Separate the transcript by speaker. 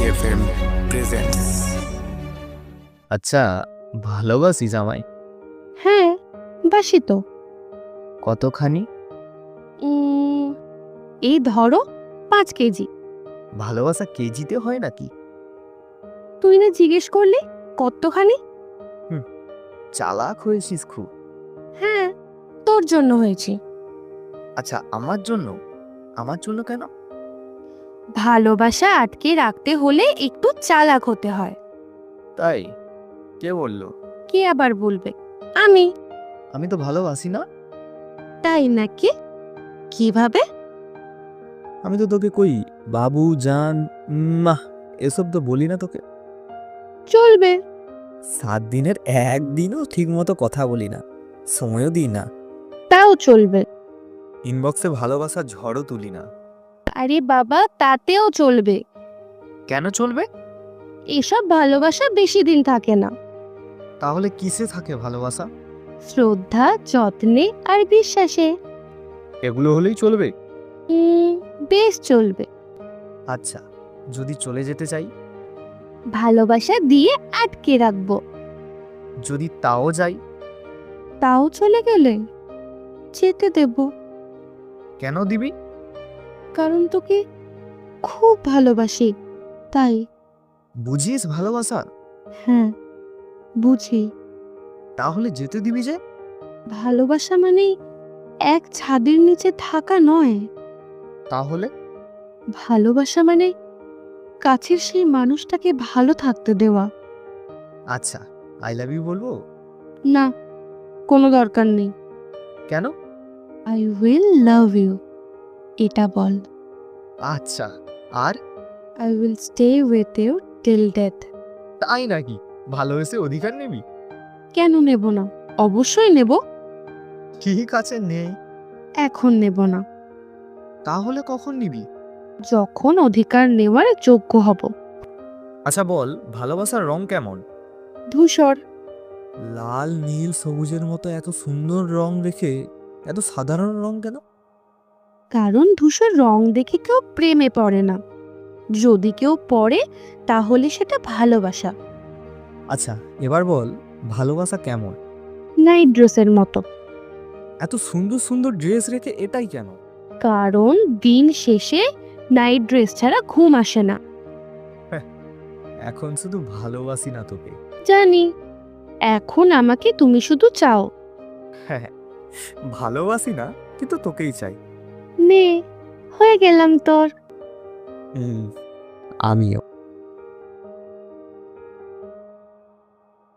Speaker 1: FM presents.
Speaker 2: আচ্ছা, ভালোবাসিস আমায়?
Speaker 3: হ্যাঁ, বাসি তো।
Speaker 2: কতখানি?
Speaker 3: এই ধরো 5 কেজি।
Speaker 2: ভালোবাসা কেজিতে হয় নাকি?
Speaker 3: তুই না জিজ্ঞেস করলি কতখানি?
Speaker 2: চালাক হয়েছিস খুব।
Speaker 3: হ্যাঁ, তোর জন্য হয়েছি।
Speaker 2: আচ্ছা, আমার জন্য? আমার জন্য কেন?
Speaker 3: ভালোবাসা আটকে রাখতে হলে একটু চালাক হতে হয়।
Speaker 2: তাই? কে বললো?
Speaker 3: কে আবার বলবে? আমি।
Speaker 2: আমি তো ভালোবাসি না।
Speaker 3: তাই নাকি? কিভাবে?
Speaker 2: আমি তো তোকে কই বাবু জান মা এসব তো বলি না তোকে।
Speaker 3: চলবে।
Speaker 2: 7 দিনের একদিনও ঠিক মতো কথা বলি না, সময়ও দিই না।
Speaker 3: তাও চলবে।
Speaker 2: ইনবক্সে ভালোবাসার ঝড়ও তুলি না।
Speaker 3: আরে বাবা, তাতেও চলবে।
Speaker 2: কেন চলবে?
Speaker 3: এসব ভালোবাসা বেশি দিন থাকে না।
Speaker 2: তাহলে কিসে থাকে ভালোবাসা?
Speaker 3: শ্রদ্ধা, যত্নে আর বিশ্বাসে।
Speaker 2: এগুলো হলেই চলবে?
Speaker 3: বেশ চলবে।
Speaker 2: আচ্ছা, যদি চলে যেতে চাই?
Speaker 3: ভালোবাসা দিয়ে আটকে রাখবো।
Speaker 2: যদি তাও যাই?
Speaker 3: তাও চলে গেলে যেতে দেব।
Speaker 2: কেন দিবি?
Speaker 3: কারণ তোকে খুব ভালোবাসি, তাই।
Speaker 2: বুঝিস ভালোবাসা?
Speaker 3: হ্যাঁ, বুঝি।
Speaker 2: তাহলে যেতে দিবি যে?
Speaker 3: ভালোবাসা মানে এক ছাদের নিচে থাকা নয়।
Speaker 2: তাহলে?
Speaker 3: ভালোবাসা মানে কাছের সেই মানুষটাকে ভালো থাকতে দেওয়া।
Speaker 2: আচ্ছা, আই লাভ ইউ বলবো?
Speaker 3: না, কোনো দরকার নেই।
Speaker 2: কেন?
Speaker 3: আই উইল লাভ ইউ এটা বল।
Speaker 2: আচ্ছা, আর?
Speaker 3: I will stay with you till death.
Speaker 2: তাই নাকি? ভালোবেসে অধিকার নিবি?
Speaker 3: কেন নেব না? অবশ্যই নেব।
Speaker 2: ঠিক আছে, নেই।
Speaker 3: এখন নেব না,
Speaker 2: তাহলে কখন নিবি?
Speaker 3: যখন অধিকার নেওয়ার যোগ্য হব।
Speaker 2: আচ্ছা বল, ভালোবাসার রং কেমন?
Speaker 3: ধূসর।
Speaker 2: লাল নীল সবুজের মতো এত সুন্দর রং রেখে এত সাধারণ রং কেন?
Speaker 3: কারণ ধূসর রং দেখে কেউ প্রেমে পড়ে না। যদি কেউ পড়ে তাহলে সেটা ভালোবাসা।
Speaker 2: আচ্ছা, এবার বল, ভালোবাসা কেমন?
Speaker 3: নাইট ড্রেসের মতো।
Speaker 2: এত সুন্দর সুন্দর ড্রেস রেখে এটাই কেন?
Speaker 3: কারণ দিন শেষে নাইট ড্রেস ছাড়া ঘুম আসে না।
Speaker 2: এখন শুধু ভালোবাসি না তোকে।
Speaker 3: জানি। এখন আমাকে তুমি শুধু চাও।
Speaker 2: হ্যাঁ, ভালোবাসি না, কিন্তু তোকেই চাই।
Speaker 3: নে, হয়ে গেলাম তোর।
Speaker 2: আমিও।